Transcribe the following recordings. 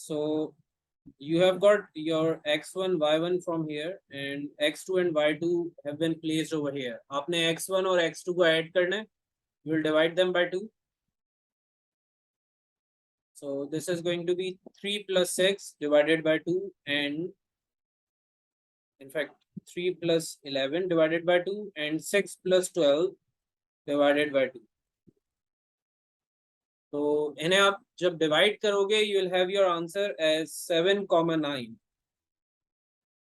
So you have got your x1 y1 from here and x2 and y2 have been placed over here. आपने x1 और x2 को add करना है. You will divide them by 2. So this is going to be 3 plus 6 divided by 2, and in fact 3 plus 11 divided by 2 and 6 plus 12 divided by 2. तो इन्हें आप जब divide करोगे you will have your answer as 7,9.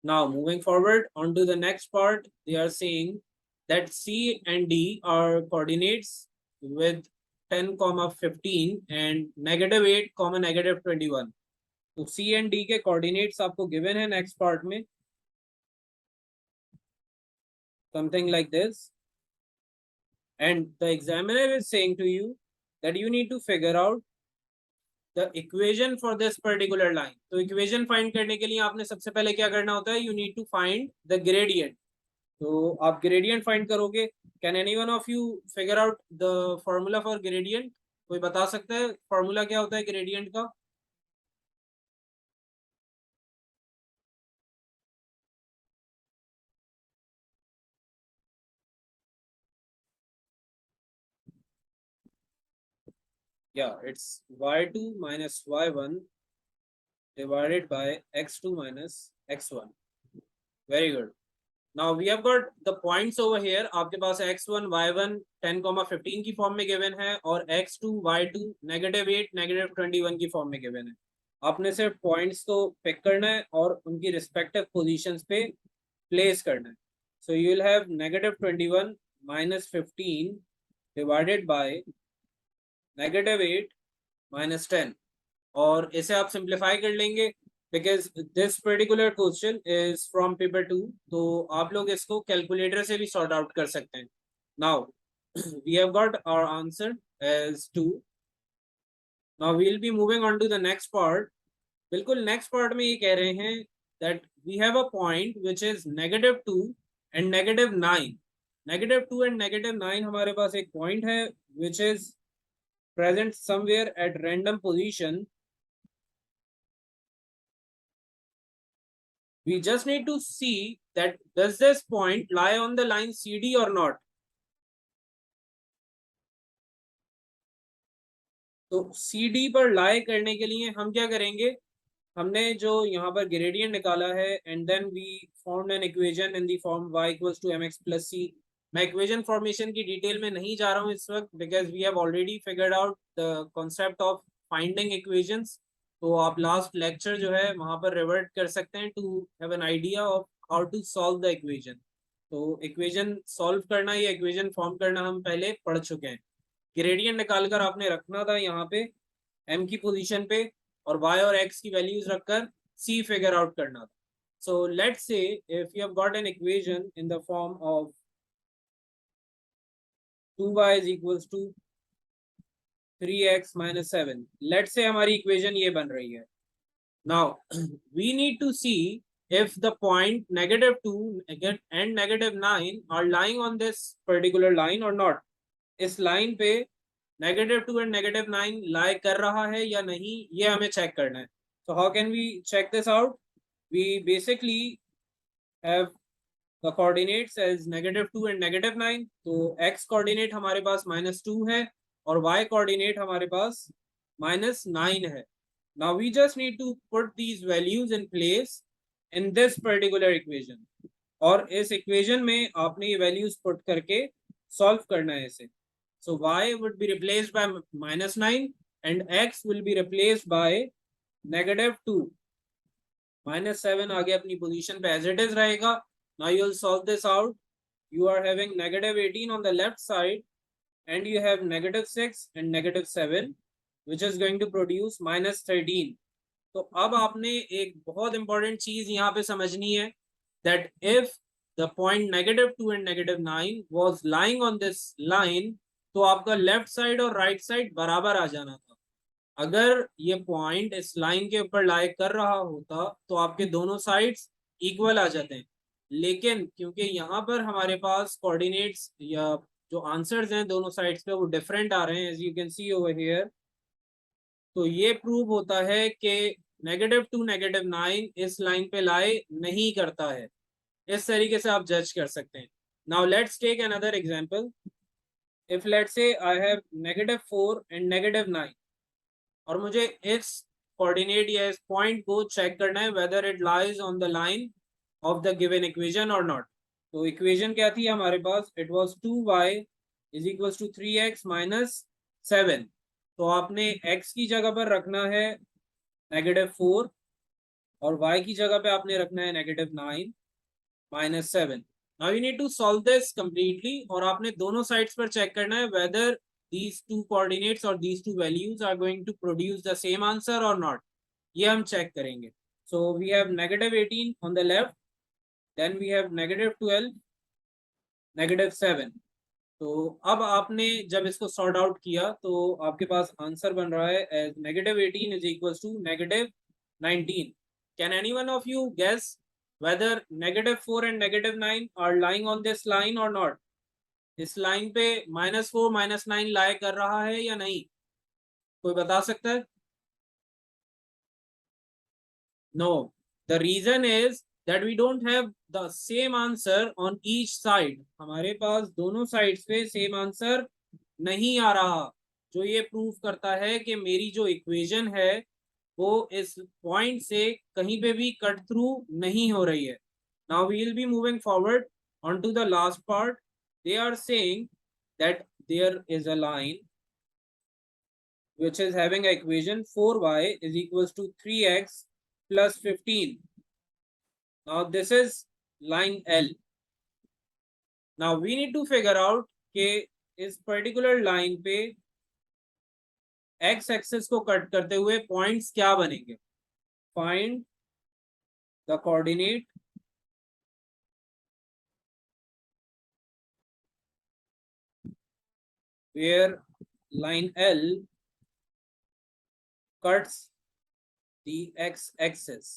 Now moving forward on to the next part, they are saying that C and D are coordinates with 10,15 and -8, -21. तो C and D के coordinates आपको given है next part में, something like this, and the examiner is saying to you that you need to figure out the equation for this particular line. तो equation find करने के लिए आपने सबसे पहले क्या करना होता है? You need to find the gradient. तो आप gradient find करोगे. Can anyone of you figure out the formula for gradient? कोई बता सकता है formula क्या होता है gradient का? Yeah, it's y2 minus y1 divided by x2 minus x1. Very good. Now we have got the points over here. आपके पास x1 y1 10,15 की फॉर्म में गिवन है और x2 y2 -8 -21 की फॉर्म में गिवन है. आपने सिर्फ पॉइंट्स को पिक करना है और उनकी रिस्पेक्टिव पोजीशंस पे प्लेस करना है. So you will have -21 - 15 divided by -8 - 10, और इसे आप सिंप्लीफाई कर लेंगे because this particular question is from paper 2. तो आप लोग इसको कैलकुलेटर से भी सॉर्ट आउट कर सकते हैं. Now we have got our answer as 2. Now we will be moving on to the next part. बिल्कुल नेक्स्ट पार्ट में ये कह रहे हैं that we have a point which is -2 and -9. -2 and -9 हमारे पास एक पॉइंट है which is present somewhere at random position. We just need to see that does this point lie on the line CD or not. तो CD पर lie करने के लिए हम क्या करेंगे? हमने जो यहाँ पर gradient निकाला है and then we found an equation in the form y equals to mx plus c. मैं इक्वेशन फॉर्मेशन की डिटेल में नहीं जा रहा हूँ इस वक्त because we have already figured out the concept of finding equations. तो आप लास्ट लेक्चर जो है वहां पर रिवर्ट कर सकते हैं to have an idea of how to solve the equation. तो इक्वेशन सॉल्व करना या इक्वेशन फॉर्म करना हम पहले पढ़ चुके हैं. ग्रेडियंट निकालकर आपने रखना था यहाँ पे m की पोजीशन पे और y और x की वैल्यूज रखकर c फिगर आउट करना था. So let's say if you have got an equation in the form of 2y is equals to 3x minus 7. Let's say हमारी इक्वेशन ये बन रही है. Now we need to see if the point -2 and -9 are lying on this particular line or not. इस line पे -2 and -9 lie कर रहा है या नहीं, ये हमें चेक करना है. So how can we check this out? We basically have the coordinates as -2 and -9. तो x coordinate हमारे पास -2 है और y coordinate हमारे पास -9 है. Now we just need to put these values in place in this particular equation. और इस equation में आपने ये values put करके solve करना है इसे. So y would be replaced by -9 and x will be replaced by -2. -7 आगे अपनी position पे as it is रहेगा. Now you will solve this out. You are having -18 on the left side and you have -6 and -7 which is going to produce -13. तो अब आपने एक बहुत important चीज यहाँ पे समझनी है that if the point -2 and -9 was lying on this line, तो आपका लेफ्ट साइड और राइट साइड बराबर आ जाना था. अगर ये पॉइंट इस लाइन के ऊपर लाई कर रहा होता तो आपके दोनों साइड्स इक्वल आ जाते हैं. लेकिन क्योंकि यहाँ पर हमारे पास कोऑर्डिनेट्स या जो आंसर्स हैं दोनों साइड्स पे वो डिफरेंट आ रहे हैं as you can see over here. तो ये प्रूव होता है कि -2 -9 इस लाइन पे लाई नहीं करता है। इस तरीके से आप जज कर सकते हैं। Now let's take another example. If let's say I have -4 and -9 और मुझे इस कोऑर्डिनेट या इस पॉइंट को चेक करना है whether it lies on the line of the given equation और नॉट। तो इक्वेशन क्या थी हमारे पास, it was 2y is equals to 3x minus 7। तो आपने x की जगह पर रखना है -4 और y की जगह पे आपने रखना है -9 minus 7। Now you need to solve this completely और आपने दोनों साइड्स पर चेक करना है whether these two coordinates or these two values are going to produce the same answer or not। ये हम चेक करेंगे। So we have -18 on the left, then we have -12, -7। तो अब आपने जब इसको सॉर्ट आउट किया तो आपके पास आंसर बन रहा है as -18 is equals to -19। Can any one of you guess whether -4 and -9 are lying on this line और नॉट? इस लाइन पे -4 -9 लाई कर रहा है या नहीं, कोई बता सकता है? No, the reason is that we don't have the same answer on each side। हमारे पास दोनों साइड्स पे सेम आंसर नहीं आ रहा, जो ये प्रूव करता है कि मेरी जो इक्वेशन है वो इस पॉइंट से कहीं पे भी कट थ्रू नहीं हो रही है। Now we will be moving forward on to the last part. They are saying that there is a line which is having a equation 4y is equals to 3x plus 15। Now this is line L। Now we need to figure out कि इस particular line पे x axis को cut करते हुए points क्या बनेंगे। Find the coordinate where line L cuts the x axis।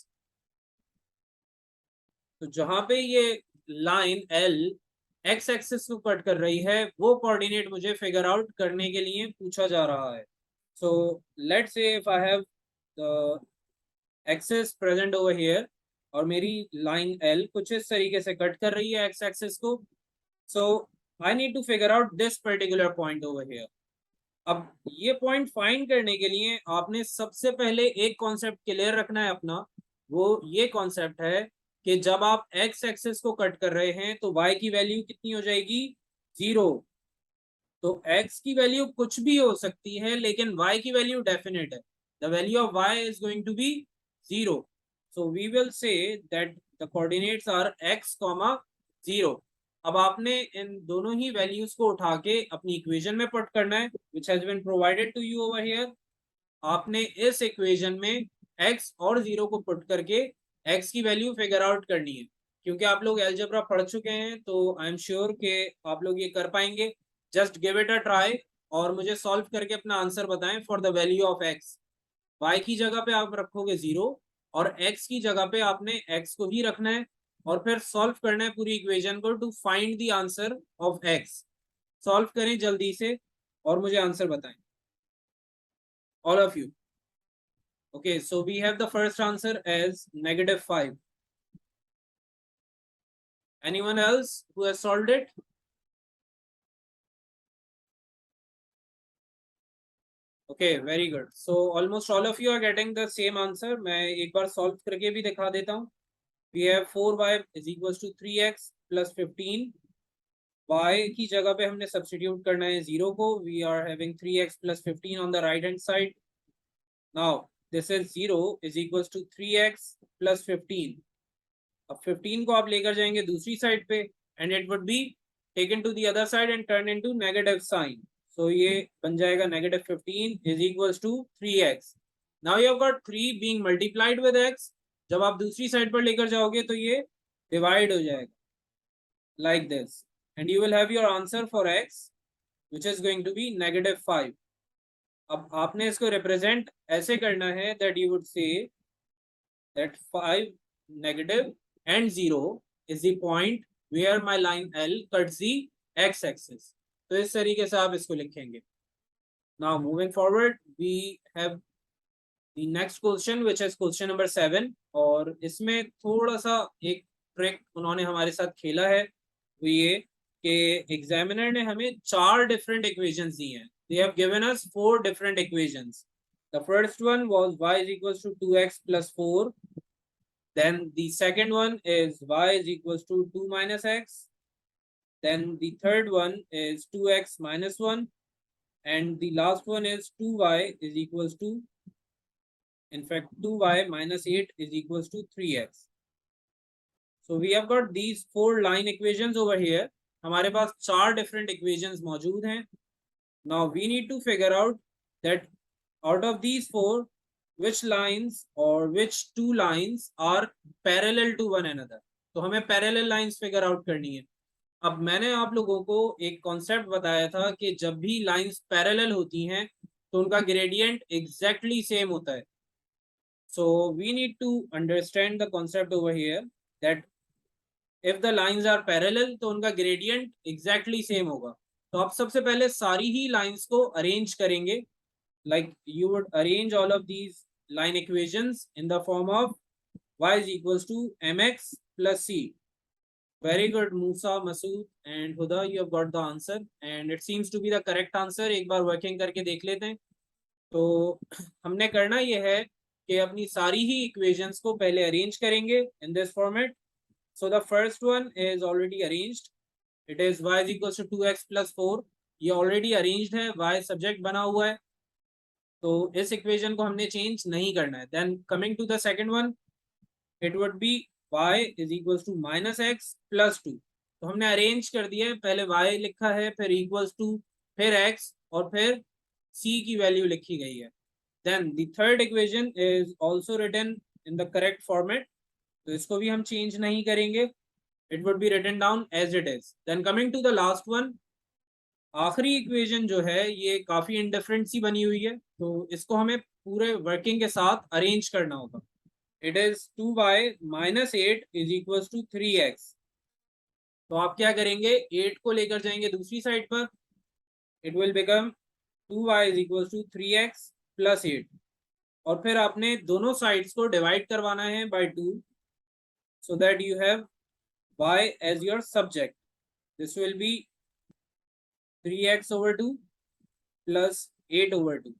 तो जहां पे ये लाइन L x एक्सिस को कट कर रही है वो कोऑर्डिनेट मुझे फिगर आउट करने के लिए पूछा जा रहा है। So let's say if I have the axis present over here और मेरी लाइन L कुछ इस तरीके से कट कर रही है एक्स एक्सिस को। So I need to figure out this particular point over here. अब ये पॉइंट फाइंड करने के लिए आपने सबसे पहले एक कॉन्सेप्ट क्लियर रखना है अपना। वो ये कॉन्सेप्ट है कि जब आप एक्स एक्सिस को कट कर रहे हैं तो y की वैल्यू कितनी हो जाएगी, 0। तो x की वैल्यू कुछ भी हो सकती है लेकिन y की वैल्यू डेफिनेट है। The value of y is going to be 0। So we will say that the coordinates are x, 0। अब आपने इन दोनों ही वैल्यूज को उठा के अपनी इक्वेशन में पुट करना है which has been provided to you over here. आपने इस इक्वेशन में x और 0 को पुट करके x की वैल्यू फिगर आउट करनी है। क्योंकि आप लोग अलजेब्रा पढ़ चुके हैं तो आई एम श्योर कि आप लोग ये कर पाएंगे। Just give it a try और मुझे सॉल्व करके अपना आंसर बताएं for the value of x। y की जगह पे आप रखोगे 0 और x की जगह पे आपने x को ही रखना है और फिर सॉल्व करना है पूरी इक्वेशन को to find the answer of x। Solve करें जल्दी से और मुझे आंसर बताएं all of you। Okay, so we have the first answer as -5। Anyone else who has solved it? Okay, very good। So almost all of you are getting the same answer। मैं एक बार solve करके भी दिखा देता हूँ। We have 4y is equals to 3x plus 15। y की जगह पे हमने substitute करना है 0 को। We are having 3x plus 15 on the right hand side। Now this is 0 is equals to 3x plus 15। अब 15 को आप लेकर जाएंगे दूसरी साइड पे and it would be taken to the other side and turn into negative sign. So ये बन जाएगा -15 is equals to 3x। Now you have got 3 being multiplied with x। जब आप दूसरी साइड पर लेकर जाओगे तो ये डिवाइड हो जाएगा like this and you will have your answer for x which is going to be -5। अब आपने इसको रिप्रेजेंट ऐसे करना है that you would say that 5 negative and 0 is the point where my line L cuts the x axis। तो इस तरीके से आप इसको लिखेंगे। Now moving forward we have the next question which is question number 7 और इसमें थोड़ा सा एक ट्रिक उन्होंने हमारे साथ खेला है वो ये कि एग्जामिनर ने हमें 4 डिफरेंट इक्वेशंस दी हैं. They have given us 4 different equations. The first one was y is equals to 2x plus 4. Then the second one is y is equals to 2 minus x. Then the third one is 2x minus 1. And the last one is 2y is equals to, in fact, 2y minus 8 is equals to 3x. So we have got these 4 line equations over here. हमारे पास 4 different equations मौजूद हैं. Now we need to figure out that out of these 4, which lines or which 2 lines are parallel to one another. तो हमें parallel lines figure out करनी है. अब मैंने आप लोगों को एक कॉन्सेप्ट बताया था कि जब भी लाइंस पैरेलल होती हैं तो उनका ग्रेडियंट एग्जैक्टली सेम होता है. So we need to understand the concept over here that if the lines are parallel तो उनका gradient exactly same होगा. तो आप सबसे पहले सारी ही lines को arrange करेंगे. Like you would arrange all of these line equations in the form of y is equals to mx plus c. Very good, Musa, Masood and Huda, you have got the answer and it seems to be the correct answer. एक बार working करके देख लेते हैं. तो हमने करना ये है कि अपनी सारी ही equations को पहले arrange करेंगे in this format. So the first one is already arranged. It is y is equals to 2x plus 4. ये already arranged है, y subject बना हुआ है. तो इस equation को हमने change नहीं करना है. Then coming to the second one, it would be y is equals to minus x plus 2. तो हमने arrange कर दिया है, पहले y लिखा है, फिर equals to, फिर x और फिर c की value लिखी गई है. Then the third equation is also written in the correct format. तो इसको भी हम change नहीं करेंगे. It would be written down as it is. Then coming to the last one, आखिरी इक्वेशन जो है ये काफी इंडिफरेंट सी बनी हुई है, तो इसको हमें पूरे वर्किंग के साथ अरेंज करना होगा. It is 2y minus 8 is equals to 3x. तो आप क्या करेंगे, 8 को लेकर जाएंगे दूसरी साइड पर. It will become 2y is equals to 3x plus 8. और फिर आपने दोनों साइड्स को डिवाइड करवाना है by 2 so that you have y as your subject. This will be 3x over 2 plus 8 over 2.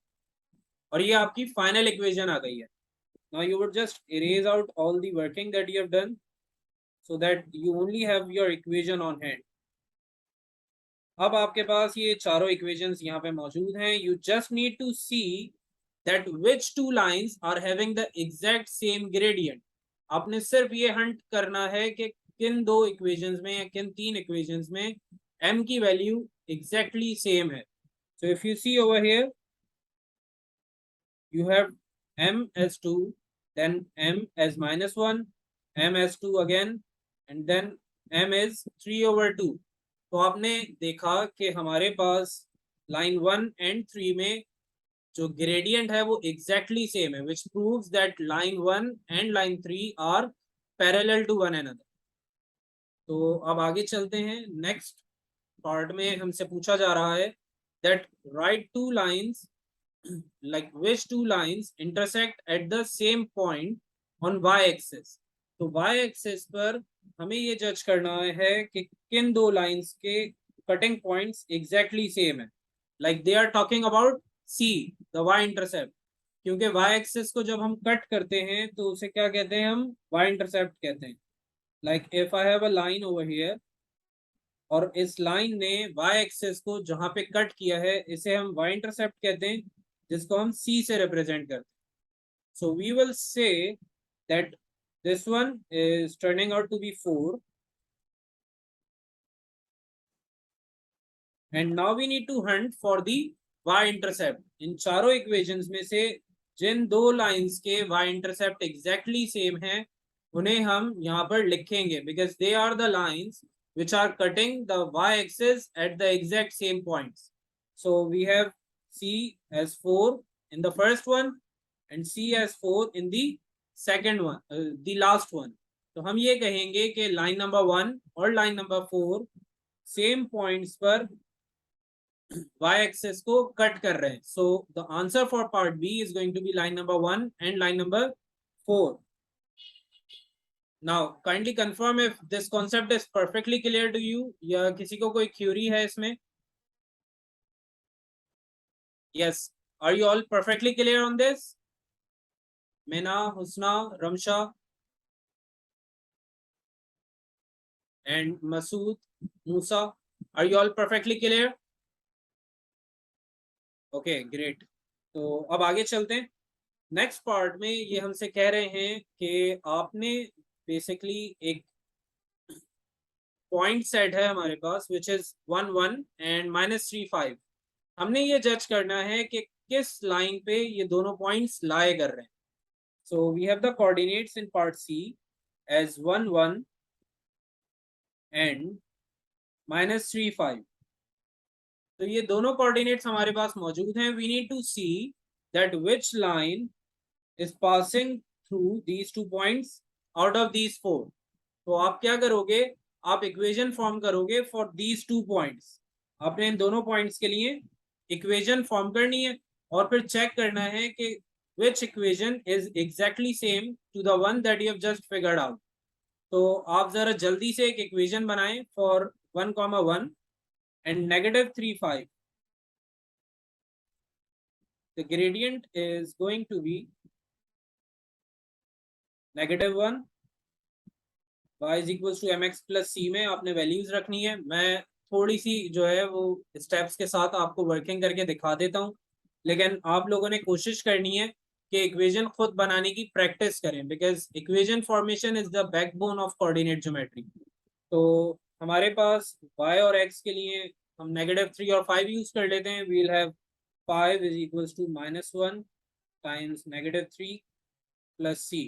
और ये आपकी फाइनल इक्वेशन आ गई है. Now you would just erase out all the working that you have done so that you only have your equation on hand. अब आपके पास ये चारों equations यहाँ पे मौजूद हैं. You just need to see that which 2 lines are having the exact same gradient. आपने सिर्फ ये हंट करना है कि किन 2 equations में या किन 3 equations में m की वैल्यू exactly same है. So if you see over here, you have m as 2, then m as minus 1, m as 2 again, and then m is 3 over 2. तो आपने देखा कि हमारे पास लाइन 1 and 3 में जो ग्रेडियंट है वो exactly same है, which proves that line 1 and line 3 are parallel to one another. तो अब आगे चलते हैं. नेक्स्ट पार्ट में हमसे पूछा जा रहा है that write 2 lines, like which 2 lines intersect at the same point on y-axis. तो y-axis पर हमें ये जज करना है कि किन 2 लाइंस के कटिंग पॉइंट्स एग्जैक्टली सेम है. Like they are talking about c, the y-intercept. क्योंकि y-axis को जब हम कट करते हैं तो उसे क्या कहते हैं, हम y-इंटरसेप्ट कहते हैं. Like if I have a line over here और इस लाइन ने y-axis को जहां पे कट किया है इसे हम y-इंटरसेप्ट कहते हैं, जिसको हम c से रिप्रेजेंट करते हैं. So we will say that this one is turning out to be 4. And now we need to hunt for the y-intercept. इन चारों equations में से जिन 2 lines के y-intercept exactly same हैं, उन्हें हम यहाँ पर लिखेंगे because they are the lines which are cutting the y-axis at the exact same points. So we have c as 4 in the first one and c as 4 in the second one, the last one. तो हम ये कहेंगे कि line number 1 और line number 4 same points पर y axis को cut कर रहे हैं. So the answer for part B is going to be line number 1 and line number 4. Now kindly confirm if this concept is perfectly clear to you, या किसी को कोई query है इसमें? Yes, are you all perfectly clear on this? Meena, Husna, Ramsha and Masood, Musa, are you all perfectly clear? Okay, great. तो अब आगे चलते हैं. नेक्स्ट पार्ट में ये हमसे कह रहे हैं कि आपने बेसिकली एक पॉइंट सेट है हमारे पास विच इज 1 1 एंड -3 5. हमने ये जज करना है कि किस लाइन पे ये दोनों पॉइंट्स लाए कर रहे हैं. So we have the coordinates in part C as 1 1 and -3 5. तो ये दोनों कोऑर्डिनेट्स हमारे पास मौजूद हैं. We need to see that which line is passing through these 2 points out of these 4. तो आप क्या करोगे, आप इक्वेशन फॉर्म करोगे फॉर दीज 2 पॉइंट्स. आपने इन दोनों पॉइंट्स के लिए इक्वेशन फॉर्म करनी है और फिर चेक करना है कि which equation is exactly same to the one that you have just figured out. तो आप जरा जल्दी से एक इक्वेशन बनाएं for 1, 1 and -3 5. The gradient is going to be -1 y is equals to mx plus c. में आपने वैल्यूज रखनी है. मैं थोड़ी सी जो है वो स्टेप्स के साथ आपको वर्किंग करके दिखा देता हूँ, लेकिन आप लोगों ने कोशिश करनी है कि इक्वेशन खुद बनाने की प्रैक्टिस करें, because equation formation is the backbone of coordinate geometry. तो हमारे पास y और x के लिए हम -3 और 5 यूज कर लेते हैं. We'll have 5 is equals to -1 times -3 plus c.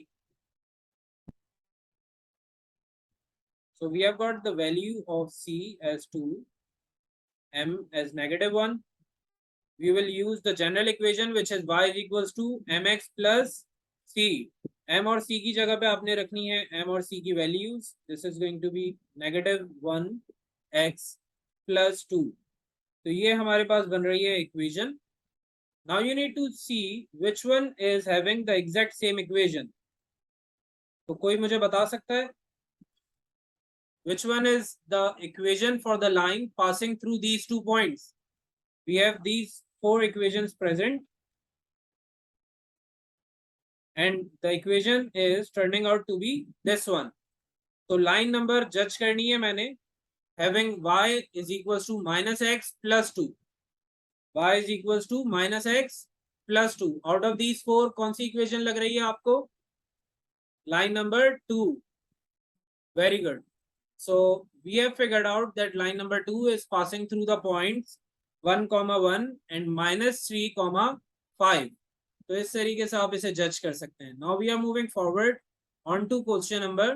So we have got the value of c as 2, m as -1. We will use the general equation which is y is equals to mx plus c. m और c की जगह पे आपने रखनी है m और c की values. This is going to be -1 x plus 2. तो ये हमारे पास बन रही है equation. Now you need to see which one is having the exact same equation. तो कोई मुझे बता सकता है which one is the equation for the line passing through these 2 points? We have these 4 equations present and the equation is turning out to be this one. तो line number judge करनी है मैंने, having y is equals to -x plus 2. y is equals to -x plus 2. Out of these 4 कौन सी equation लग रही है आपको? Line number 2. Very good. So we have figured out that line number 2 is passing through the points 1, 1 and -3, 5. तो इस तरीके से आप इसे जज कर सकते हैं. Now we are moving forward on to question number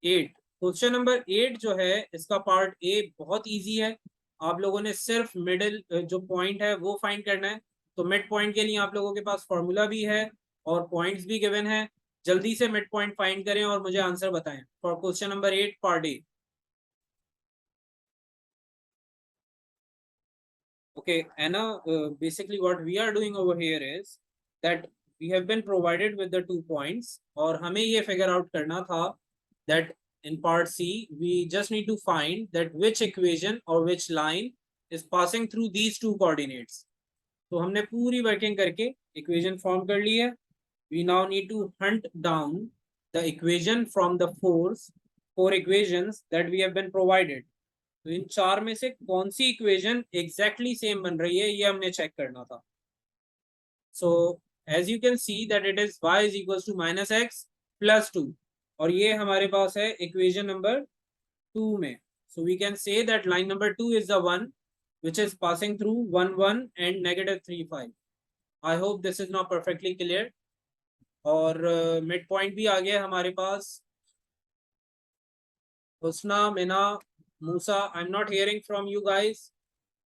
8. Question number 8 जो है इसका पार्ट ए बहुत इजी है. आप लोगों ने सिर्फ मिडिल जो पॉइंट है वो फाइंड करना है. तो मिड पॉइंट के लिए आप लोगों के पास फॉर्मूला भी है और पॉइंट्स भी गिवन है. जल्दी से मिड पॉइंट फाइंड करें और मुझे आंसर बताएं for question number 8 part A. Okay, Anna, basically what we are doing over here is that we have been provided with the 2 points और हमें ये figure out करना था that in part C we just need to find that which equation or which line is passing through these 2 coordinates. तो हमने पूरी working करके equation form कर ली है. We now need to hunt down the equation from the four equations that we have been provided. तो इन 4 में से कौन सी इक्वेशन एग्जैक्टली सेम बन रही है ये हमने चेक करना था. So as you can see that it is y is equals to -x plus 2 और ये हमारे पास है इक्वेशन नंबर 2 में. So we can say that line number 2 is the one which is passing through 1 1 and -3 5. I hope this is now perfectly clear. और mid point भी आ गया हमारे पास. Husna, Mina, Musa, I am not hearing from you guys.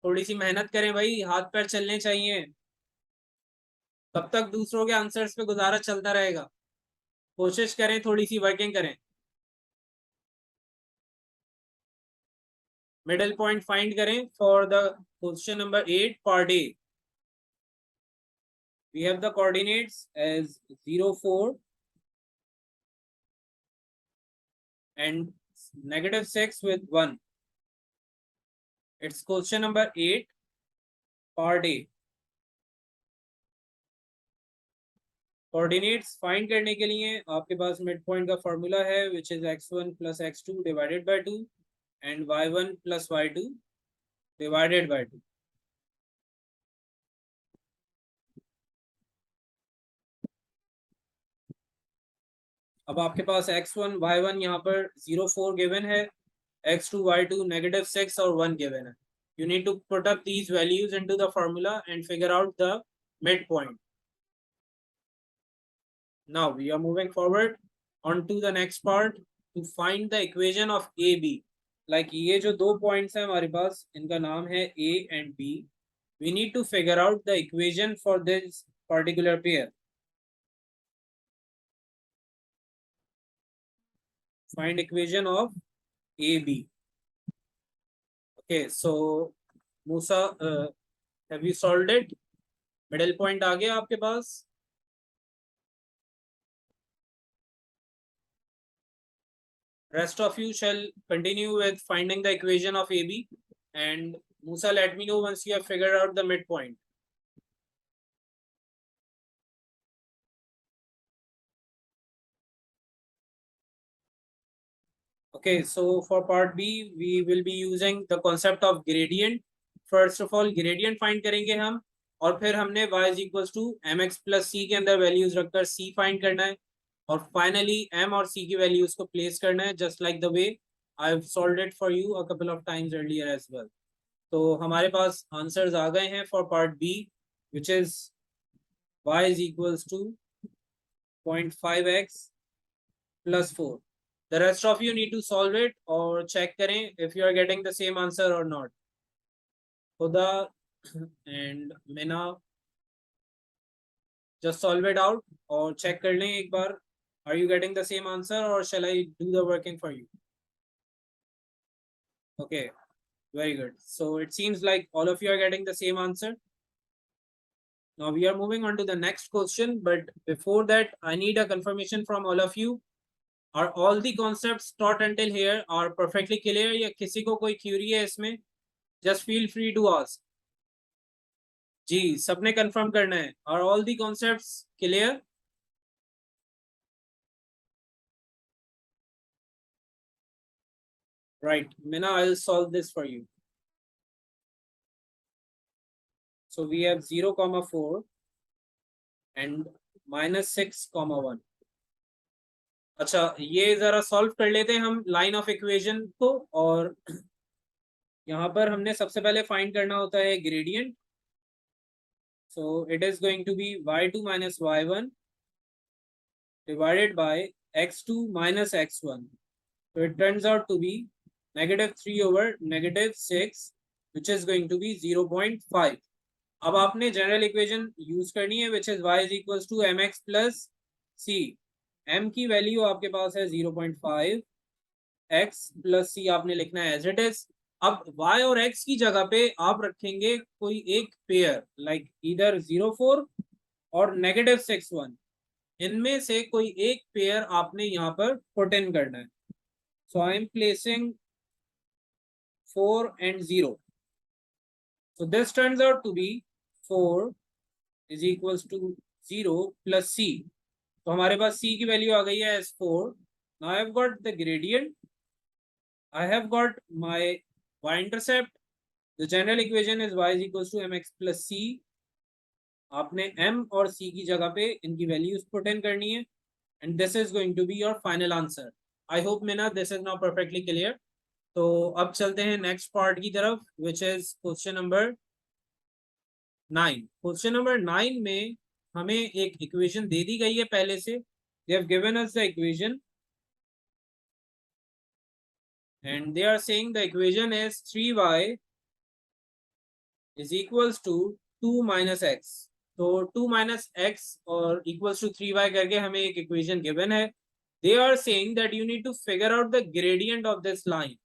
थोड़ी सी मेहनत करें भाई, हाथ पैर चलने चाहिए. तब तक दूसरों के आंसर्स पे गुजारा चलता रहेगा. कोशिश करें, थोड़ी सी वर्किंग करें. मिडिल पॉइंट फाइंड करें for the question number 8 part A. We have the coordinates as 0, 4 and -6 with 1. It's question number 8 part A. Coordinates find करने के लिए आपके पास मिड पॉइंट का फॉर्मूला है which is x1 plus x2 divided by 2 and y1 plus y2 divided by 2. अब आपके पास x1 y1 यहाँ पर 0, 4 गिवन है, x2 y2 -6 और 1 given है. You need to put up these values into the formula and figure out the midpoint. Now we are moving forward on to the next part to find the equation of AB. Like ये जो दो points हैं हमारे पास, इनका नाम है A and B. We need to figure out the equation for this particular pair. Find equation of AB. Okay, so Musa, have you solved it? Middle point आ गया आपके पास? Rest of you shall continue with finding the equation of AB, and Musa, let me know once you have figured out the midpoint. Okay, so for part B, we will be using the concept of gradient. First of all, gradient find करेंगे हम, और फिर हमने y is equals to mx plus c के अंदर values रखकर c find करना है, और finally m और c की values को place करना है, just like the way I've solved it for you a couple of times earlier as well. तो हमारे पास आंसर्स आ गए हैं for part B, which is y is equals to 0.5x plus 4. The rest of you need to solve it और check करें if you are getting the same answer or not. खुदा and Mina, just solve it out और check कर लें एक बार. Are you getting the same answer or shall I do the working for you? Okay, very good. So it seems like all of you are getting the same answer. Now we are moving on to the next question, but before that, I need a confirmation from all of you. Are all the concepts taught until here are perfectly clear? या किसी को कोई query है इसमें? Just feel free to ask. जी, सबने confirm करना है. Are all the concepts clear? Right, Mina, I'll solve this for you. So we have 0, 4 and -6, 1. अच्छा, ये जरा सॉल्व कर लेते हैं हम लाइन ऑफ इक्वेशन को, और यहाँ पर हमने सबसे पहले फाइंड करना होता है gradient. So it is going to be y2 minus y1 divided by x2 minus x1. So it turns out to be -3 over -6, which is going to be 0.5. अब आपने जनरल इक्वेशन यूज करनी है which is y is equals to mx plus c. m की value आपके पास है 0.5, x plus c आपने लिखना है एज इट इज. अब y और x की जगह पे आप रखेंगे कोई एक पेयर, लाइक इधर 0, 4 और -6, 1. इनमें से कोई एक पेयर आपने यहाँ पर पुट इन करना है. सो I am placing 4 and 0. So this turns out to be 4 is equals to 0 plus c. तो हमारे पास c की वैल्यू आ गई है as 4. Now I have got the gradient. I have got my y-intercept. The general equation is y is equals to mx plus c. आपने m और c की जगह पे इनकी वैल्यूज पुट इन करनी है, and this is going to be your final answer. I hope Mina this is now perfectly clear. तो अब चलते हैं नेक्स्ट पार्ट की तरफ, which is question number 9. Question number 9 में हमें एक इक्वेशन दे दी गई है पहले से. They have given us the equation and they are saying the equation is 3y is equals to 2 minus x. तो 2 minus x और equals to 3y करके हमें एक इक्वेशन गिवन है. They are saying that you need to figure out the gradient of this line.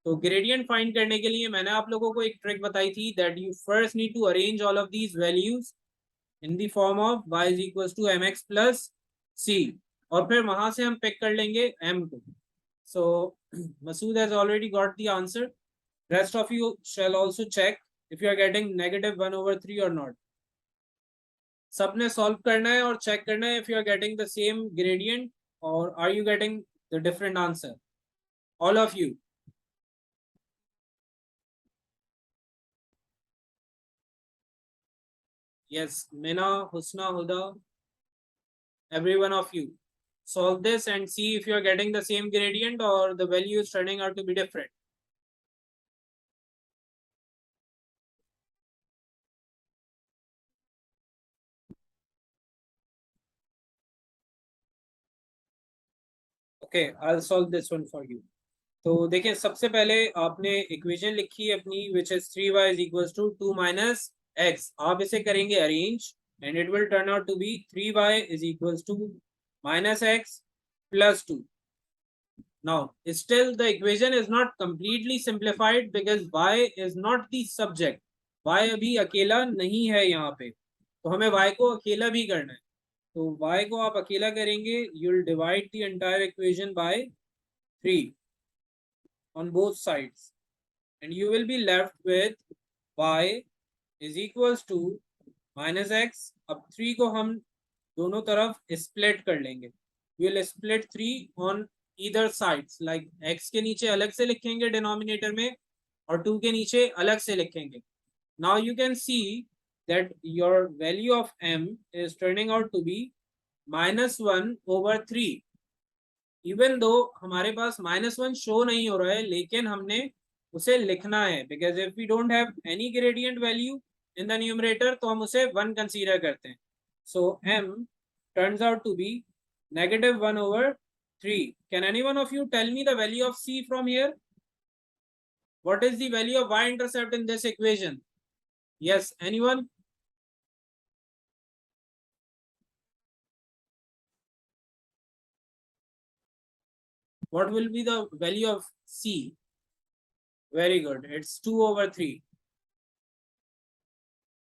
तो gradient find करने के लिए मैंने आप लोगों को एक ट्रिक बताई थी that you first need to arrange all of these values in the form of y is equal to mx plus c, और फिर वहां से हम पिक कर लेंगे m को. So Masood has already got the answer. Rest of you shall also check if you are getting -1/3 or not. सबने solve करना है और चेक करना है if you are getting the same gradient or are you getting the different answer. All of you. Yes, Mina, Husna, Huda, every one of you. Solve this and see if you are getting the same gradient or the value is turning out to be different. Okay, I'll solve this one for you. तो देखिए सबसे पहले आपने equation लिखी है अपनी which is 3y is equals to 2 minus x. आप इसे करेंगे arrange and it will turn out to be 3y is equals to minus x plus 2. Now, still the equation is not completely simplified because y is not the subject. Y अभी अकेला नहीं है यहाँ पे, तो हमें y को अकेला भी करना है. तो y को आप अकेला करेंगे, you'll divide the entire equation by 3 on both sides, and you will be left with y is equals to minus x. अब 3 को हम दोनों तरफ स्प्लिट कर लेंगे. we'll split 3 on either sides, like x के नीचे अलग से लिखेंगे डिनोमिनेटर में और 2 के नीचे अलग से लिखेंगे. Now you can see that your value of m is turning out to be -1/3. Even though हमारे पास -1 शो नहीं हो रहा है, लेकिन हमने उसे लिखना है because if we don't have any gradient value in the numerator तो हम उसे 1 कंसीडर करते हैं. सो m turns out to be -1/3. Can any one of you tell me the value of c from here? What is the value of y-intercept in this equation? Yes, anyone? What will be the value of c? Very good. It's 2/3.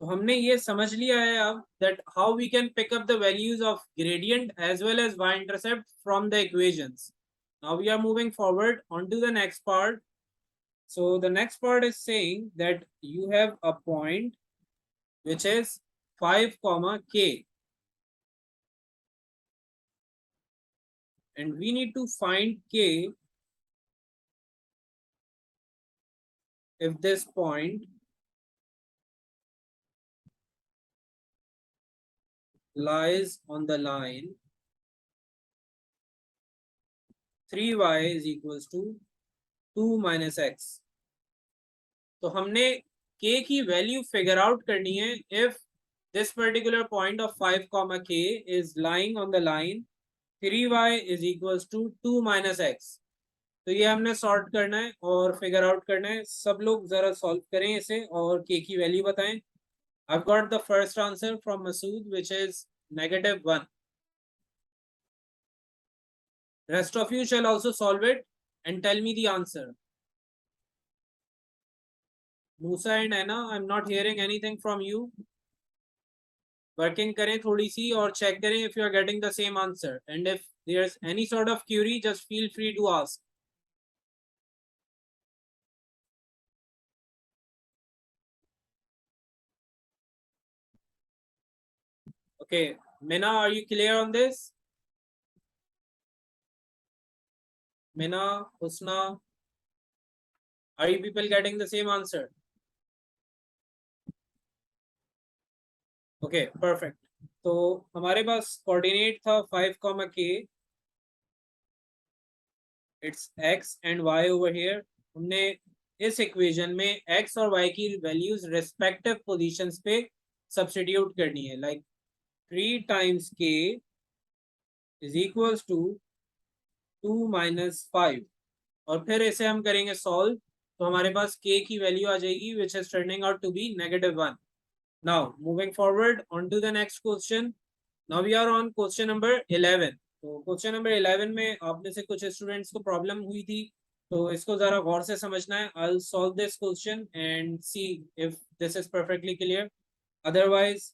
तो हमने ये समझ लिया है अब that how we can pick up the values of gradient as well as y-intercept from the equations. Now we are moving forward on to the next part. So the next part is saying that you have a point which is 5 comma k, and we need to find k if this point lies on the line 3y is equals to 2 minus x. तो हमने k की value figure out करनी है if this particular point of 5 comma k is lying on the line 3y is equals to 2 minus x. तो ये हमने sort करना है और फिगर आउट करना है. सब लोग जरा सॉल्व करें इसे और k की वैल्यू बताएं. I've got the first answer from Masood, which is -1. Rest of you shall also solve it and tell me the answer. Musa and Anna, I'm not hearing anything from you. Working करें थोड़ी सी और check करें if you are getting the same answer. And if there's any sort of query, just feel free to ask. Okay, Mina, are you clear on this? Mina, Husna, are you people getting the same answer? Okay, perfect. तो हमारे पास coordinate था 5 k. It's x and y over here. हमने इस equation में x और y की values respective positions पे substitute करनी है. Like 3 times k is equals to 2 minus 5. और फिर इसे हम करेंगे सॉल्व तो हमारे पास k की वैल्यू आ जाएगी which is turning out to be -1. Now moving forward on to the next question. Now we are on question number 11. तो क्वेश्चन नंबर 11 में आप में से कुछ स्टूडेंट्स को प्रॉब्लम हुई थी तो इसको जरा गौर से समझना है. I'll solve this question and see if this is perfectly clear. Otherwise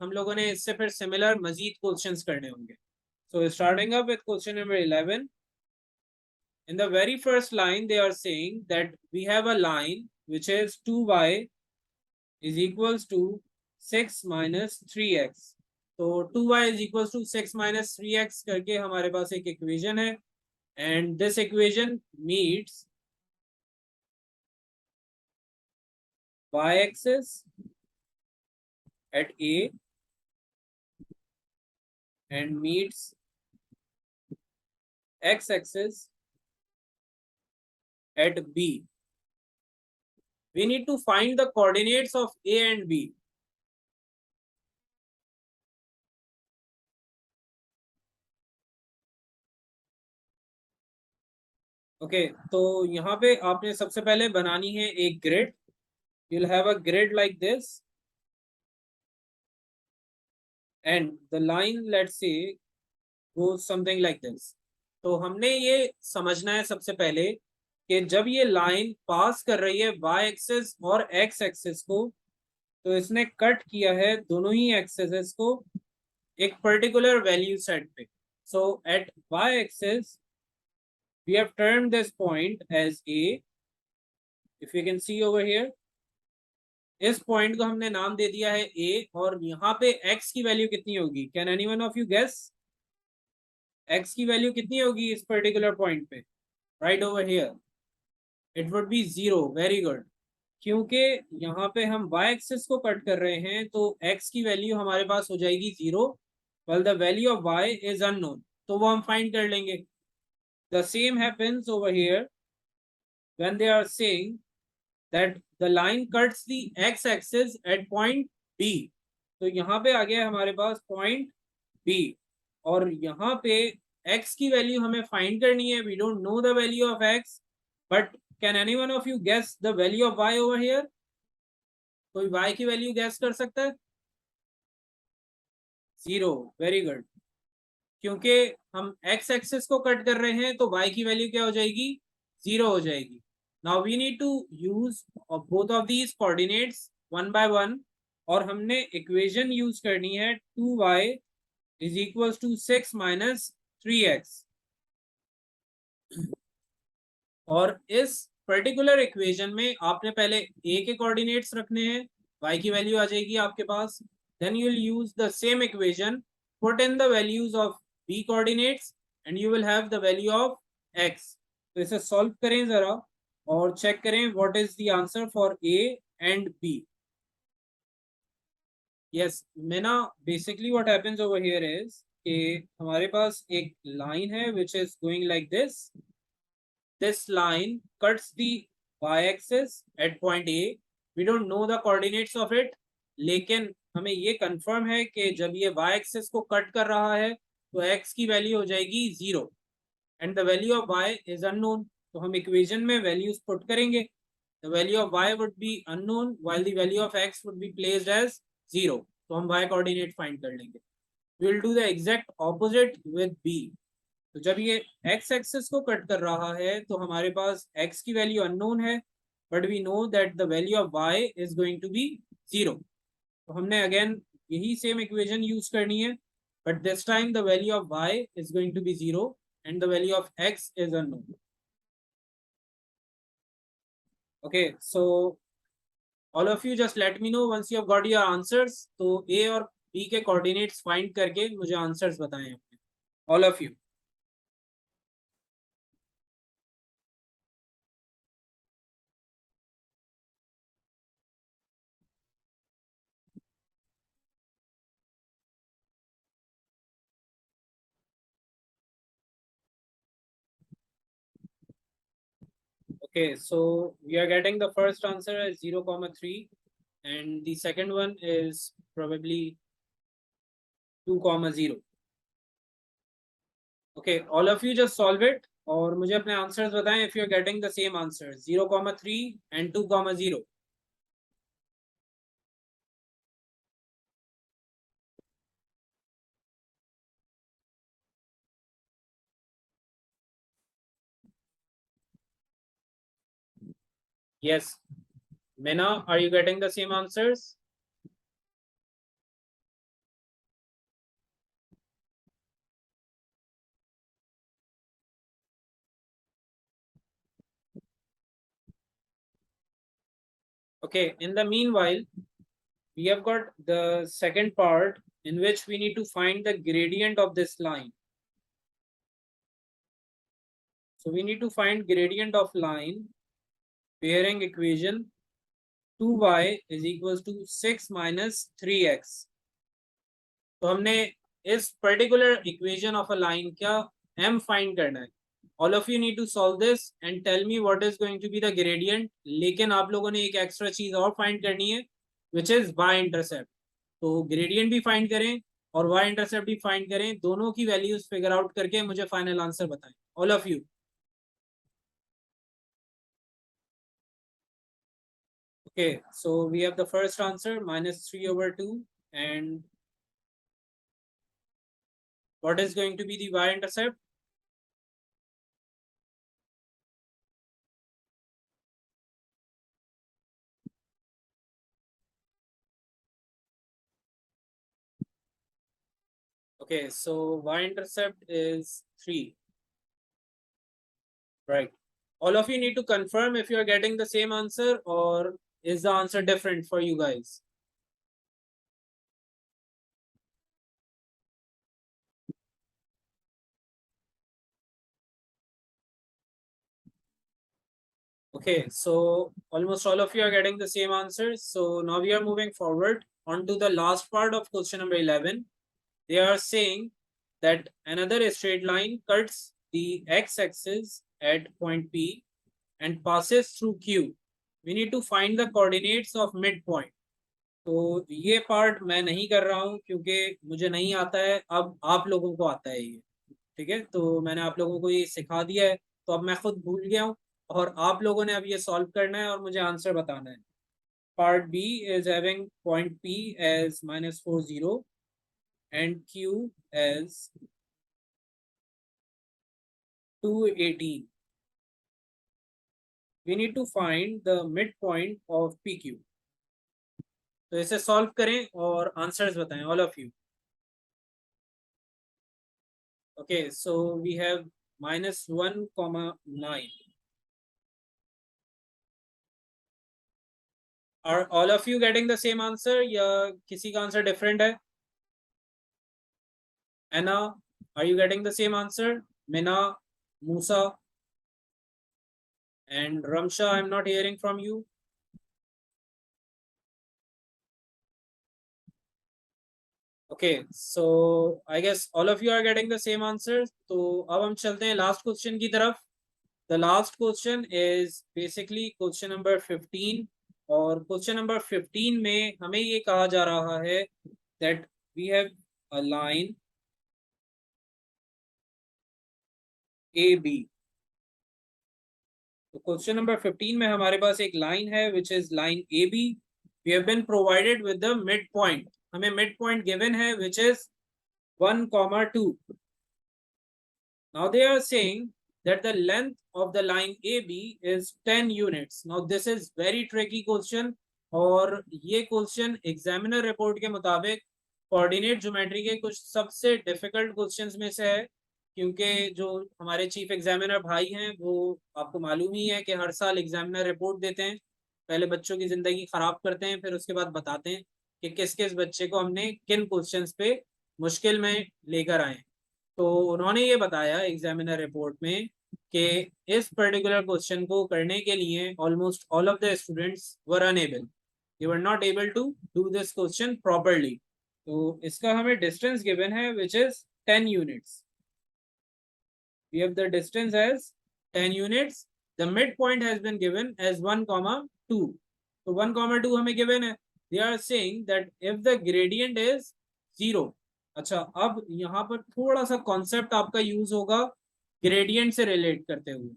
हम लोगों ने इससे फिर सिमिलर मजीद क्वेश्चंस करने होंगे. So starting up with question number 11. In the very first line, they are saying that we have a line which is 2y is equals to 6 minus 3x. तो 2y is equals to 6 minus 3x करके हमारे पास एक equation है. And this equation meets y-axis at A and meets x-axis at B. We need to find the coordinates of A and B. Okay तो यहाँ पे आपने सबसे पहले बनानी है एक grid. You'll have a grid like this and the line, let's say, goes something like this. तो हमने ये समझना है सबसे पहले कि जब ये लाइन पास कर रही है y एक्सिस और x एक्सिस को, तो इसने कट किया है दोनों ही एक्सिस को एक पर्टिकुलर वैल्यू सेट पे. So at y axis we have termed this point as A. If you can see over here, इस पॉइंट को हमने नाम दे दिया है A और यहाँ पे x की वैल्यू कितनी होगी? Can anyone of you guess? x की वैल्यू कितनी होगी इस पर्टिकुलर पॉइंट पे? Right over here it would be 0. Very good. क्योंकि यहाँ पे हम y एक्सिस को कट कर रहे हैं तो x की वैल्यू हमारे पास हो जाएगी 0. Well the value of y is unknown, तो वो हम फाइंड कर लेंगे. The same happens over here when they are saying that the line cuts the x-axis at point B. तो यहाँ पे आ गया हमारे पास point B और यहाँ पे x की वैल्यू हमें फाइंड करनी है. We don't know the value of x, but can anyone of you guess the value of y over here? कोई y की वैल्यू गैस कर सकता है? 0. Very good. क्योंकि हम x एक्सिस को कट कर रहे हैं तो y की वैल्यू क्या हो जाएगी? 0 हो जाएगी. Now we need to use both of these coordinates one by one और हमने इक्वेशन यूज करनी है 2y is equals to 6 minus 3x. और इस पर्टिकुलर इक्वेशन में आपने पहले a के कोऑर्डिनेट्स रखने हैं, y की वैल्यू आ जाएगी आपके पास. Then you will use the same equation, put in the values of b coordinates and you will have the value of x. तो इसे सॉल्व करें जरा और चेक करें what is the answer for a and b. Yes Mena, basically what happens over here is कि हमारे पास एक लाइन है which is going like this. This line cuts the y-axis at point A. We don't know the coordinates of it, लेकिन हमें ये confirm है कि जब ये y-axis को कट कर रहा है तो x की वैल्यू हो जाएगी 0 and the value of y is unknown. तो हम इक्वेशन में वैल्यूज पुट करेंगे. The value of y would be unknown while the value of x would be placed as 0. तो हम y coordinate find कर लेंगे. We will do the exact opposite with b. तो जब ये x एक्सिस को cut कर रहा है तो हमारे पास x की वैल्यू अननोन है but we know that the value of y is going to be 0. तो हमने अगेन यही सेम इक्वेशन यूज करनी है but this time the value of y is going to be 0 and the value of x is unknown. Okay, so all of you just let me know once you have got your answers. तो a और b के coordinates find करके मुझे answers बताएं all of you. Okay, so we are getting the first answer as 0,3 and the second one is probably 2,0. Okay, all of you just solve it और मुझे अपने answers बताएं if you are getting the same answer 0,3 and 2,0. Yes. Mina, are you getting the same answers? Okay, in the meanwhile, we have got the second part in which we need to find the gradient of this line. So we need to find gradient of line bearing equation 2y is equals to 6 minus 3x. तो हमने इस particular equation of a line क्या m find करना है. All of you need to solve this and tell me what is going to be the gradient. लेकिन आप लोगों ने एक एक्स्ट्रा चीज और फाइंड करनी है विच इज y इंटरसेप्ट. तो ग्रेडियंट भी फाइंड करें और y इंटरसेप्ट भी फाइंड करें. दोनों की वैल्यूज फिगर आउट करके मुझे फाइनल आंसर बताएं. All of you. Okay, so we have the first answer minus 3 over 2, and what is going to be the y-intercept? Okay, so y-intercept is 3, right? All of you need to confirm if you are getting the same answer or is the answer different for you guys? Okay, so almost all of you are getting the same answers. So now we are moving forward on to the last part of question number 11. They are saying that another straight line cuts the x-axis at point P and passes through Q. We need to find the coordinates of midpoint. तो ये part मैं नहीं कर रहा हूँ क्योंकि मुझे नहीं आता है. अब आप लोगों को आता है ये. ठीक है, तो मैंने आप लोगों को ये सिखा दिया है. तो अब मैं खुद भूल गया हूँ और आप लोगों ने अब ये सॉल्व करना है और मुझे आंसर बताना है. Part B is having point P as -40 and Q as 218. We need to find the midpoint of PQ. तो इसे सॉल्व करें और आंसर्स बताएं all of you. Okay, so we have -1,9. Are all of you getting the same answer या किसी का answer different है? Anna, are you getting the same answer? Mina, Musa, and Ramsha, I'm not hearing from you. Okay, so I guess all of you are getting the same answers. तो अब हम चलते हैं last question की तरफ. The last question is basically question number 15. और question number 15 में हमें ये कहा जा रहा है that we have a line AB. तो क्वेश्चन नंबर 15 में हमारे पास एक लाइन है which is line AB. We have been provided with the midpoint. हमें midpoint given है which is 1,2. Now they are saying that the length of the line AB is 10 units. Now this is very tricky question और ये question examiner report के मुताबिक coordinate geometry के कुछ सबसे difficult questions में से है. क्योंकि जो हमारे चीफ एग्जामिनर भाई हैं वो आपको मालूम ही है कि हर साल एग्जामिनर रिपोर्ट देते हैं. पहले बच्चों की जिंदगी खराब करते हैं, फिर उसके बाद बताते हैं कि किस किस बच्चे को हमने किन क्वेश्चंस पे मुश्किल में लेकर आए. तो उन्होंने ये बताया एग्जामिनर रिपोर्ट में कि इस पर्टिकुलर क्वेश्चन को करने के लिए almost all of the students were unable. They were not able to do this question properly. तो इसका हमें डिस्टेंस गिवन है which is 10 units. We have the distance as 10 units. The mid point has been given as 1,2. तो 1,2 हमें given है. They are saying that if the gradient is 0. अच्छा, अब यहाँ पर थोड़ा सा कॉन्सेप्ट आपका यूज होगा ग्रेडियंट से रिलेट करते हुए.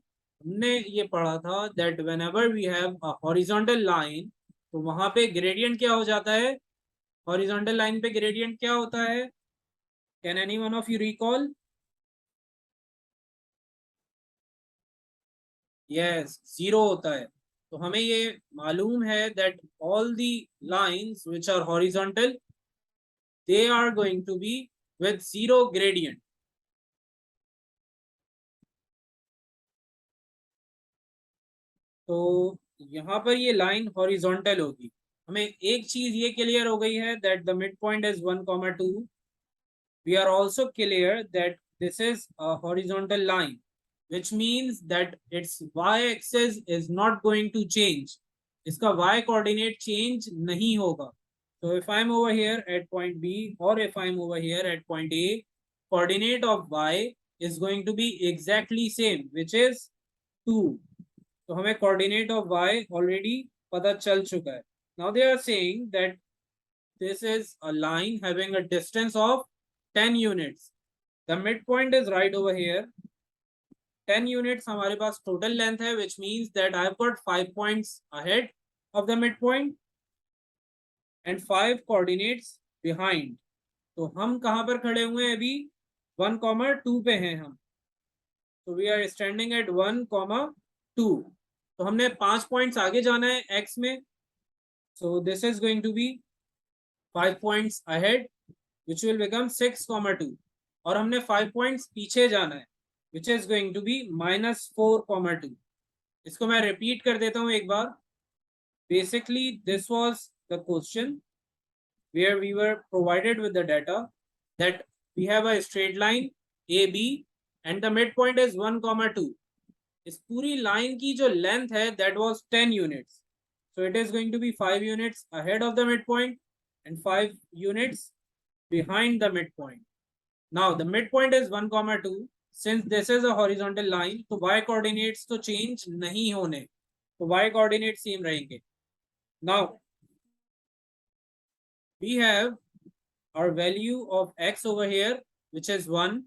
हमने ये पढ़ा था that whenever we have a horizontal line तो वहां पे ग्रेडियंट क्या हो जाता है. हॉरिजॉन्टल लाइन पे ग्रेडियंट क्या होता है? Can any one of you recall? Yes, 0 होता है. तो हमें ये मालूम है that all the lines which are horizontal, they are going to be with zero gradient. तो यहाँ पर ये लाइन हॉरिजॉन्टल होगी. हमें एक चीज ये क्लियर हो गई है that the midpoint is 1,2. We are also clear that this is a horizontal line, which means that its y-axis is not going to change. इसका y coordinate change नहीं होगा. So if I'm over here at point B or if I'm over here at point A, coordinate of y is going to be exactly same, which is 2. तो हमें coordinate of y already पता चल चुका है. Now they are saying that this is a line having a distance of 10 units. The midpoint is right over here. 10 units हमारे पास total length है, which means that I've got 5 points ahead of the midpoint and 5 coordinates behind. तो हम कहाँ पर खड़े हुए हैं अभी? 1,2 पे हैं हम. So we are standing at 1,2. तो हमने 5 points आगे जाना है x में. So this is going to be 5 points ahead, which will become 6,2. और हमने 5 points पीछे जाना है, which is going to be -4,2. इसको मैं repeat कर देता हूँ एक बार. Basically, this was the question where we were provided with the data that we have a straight line AB and the midpoint is 1,2. इस पूरी line की जो length है that was 10 units. So it is going to be 5 units ahead of the midpoint and 5 units behind the midpoint. Now the midpoint is 1,2. Since this is a horizontal line, तो y coordinates तो change नहीं होने, तो y coordinates same रहेंगे. Now we have our value of x over here, which is 1.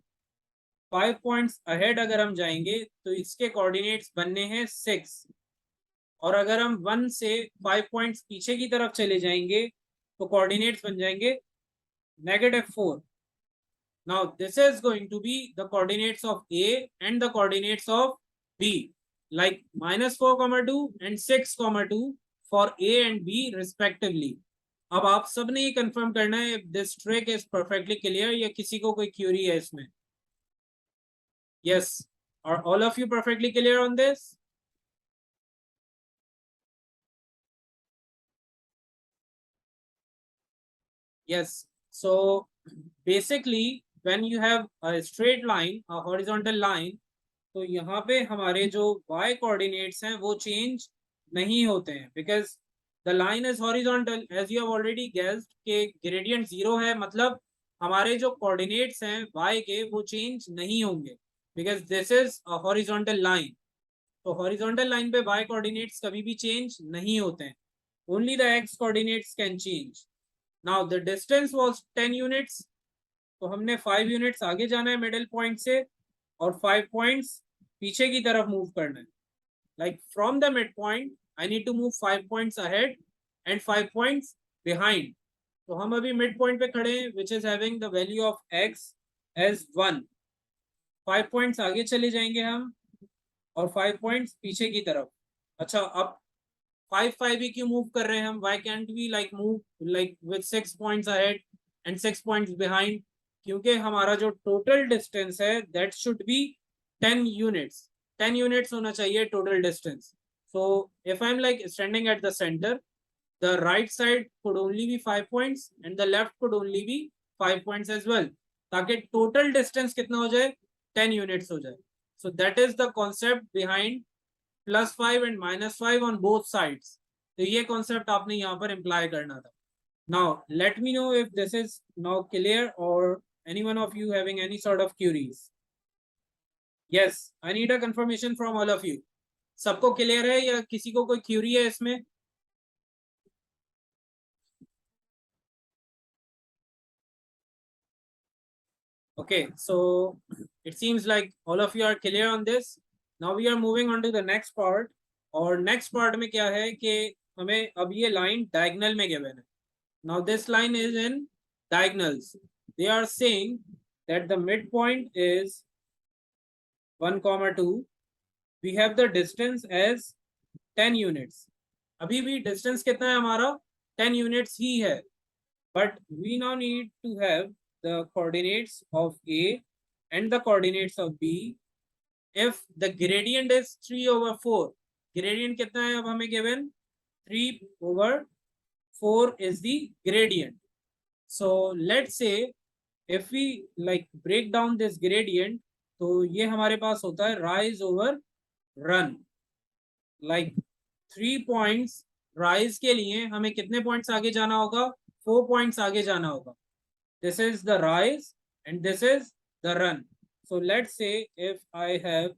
5 points ahead अगर हम जाएंगे तो इसके coordinates बनने हैं 6. और अगर हम 1 से 5 points पीछे की तरफ चले जाएंगे तो coordinates बन जाएंगे -4. Now this is going to be the coordinates of A and the coordinates of B, like -4,2 and 6,2 for A and B respectively. अब आप सबने ये कंफर्म करना है if this trick is perfectly clear या किसी को कोई क्यूरी है इसमें. Yes, are all of you perfectly clear on this? Yes. So basically when you have a straight line, a horizontal line, तो यहाँ पे हमारे जो y coordinates हैं वो change नहीं होते हैं because the line is horizontal. As you have already guessed कि gradient 0 है, मतलब हमारे जो coordinates हैं y के वो change नहीं होंगे because this is a horizontal line. तो horizontal line पे y coordinates कभी भी change नहीं होते हैं. Only the x coordinates can change. Now the distance was 10 units. तो हमने 5 units आगे जाना है मिडिल पॉइंट से और 5 points पीछे की तरफ मूव करना है. Like from the midpoint, I need to move 5 points ahead and 5 points behind. तो हम अभी मिड पॉइंट पे खड़े हैं, which is having the value of x as 1. 5 points आगे चले जाएंगे हम और 5 points पीछे की तरफ. अच्छा, अब 5 ही क्यों मूव कर रहे हैं हम? Why can't we like move like with 6 points ahead and 6 points behind? क्योंकि हमारा जो टोटल डिस्टेंस है that should be 10 units. 10 units होना चाहिए total distance. So if I'm like standing at the center, the right side could only be 5 points and the left could only be 5 points as well, ताकि total distance कितना हो जाए? 10 units हो जाए. So that is the concept behind +5 and -5 on both sides. तो ये concept आपने यहाँ पर imply करना था. Now let me know if this is now clear or any one of you having any sort of queries. Yes, I need a confirmation from all of you. सबको clear है या किसी को कोई query है इसमें? Okay, so it seems like all of you are clear on this. Now we are moving on to the next part. और next part में क्या है कि हमें अब ये line diagonal में given है. Now this line is in diagonals. They are saying that the midpoint is 1,2. We have the distance as 10 units. अभी भी डिस्टेंस कितना है हमारा, 10 यूनिट्स ही है, but we now need to have the coordinates of A and the coordinates of B if the gradient is 3/4, gradient कितना है अब हमें given, 3/4 is the gradient. So let's say if we like break down this gradient, तो ये हमारे पास होता है rise over run, like 3 points rise के लिए हमें कितने points आगे जाना होगा, 4 points आगे जाना होगा. This is the rise and this is the run. So let's say if I have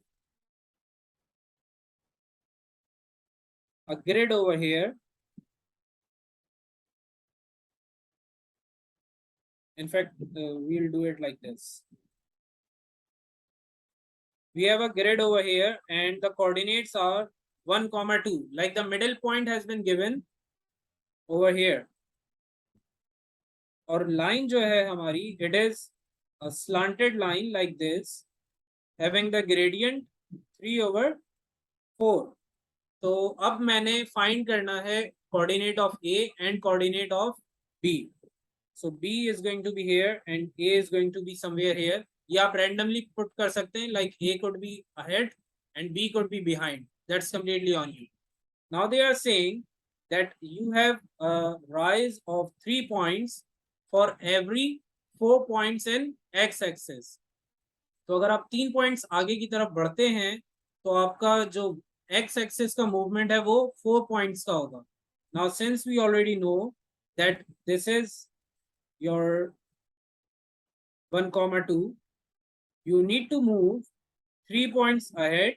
a grid over here. In fact, we'll do it like this. We have a grid over here and the coordinates are 1, 2. Like the middle point has been given over here. और line जो है हमारी, it is a slanted line like this, having the gradient 3/4. तो अब मैंने find करना है coordinate of A and coordinate of B. So B is going to be here and A is going to be somewhere here. या आप randomly put कर सकते हैं, like A could be ahead and B could be behind. That's completely on you. Now they are saying that you have a rise of 3 points for every 4 points in x-axis. तो अगर आप 3 points आगे की तरफ बढ़ते हैं तो आपका जो x-axis का movement है वो 4 points का होगा. Now since we already know that this is your 1, 2, you need to move 3 points ahead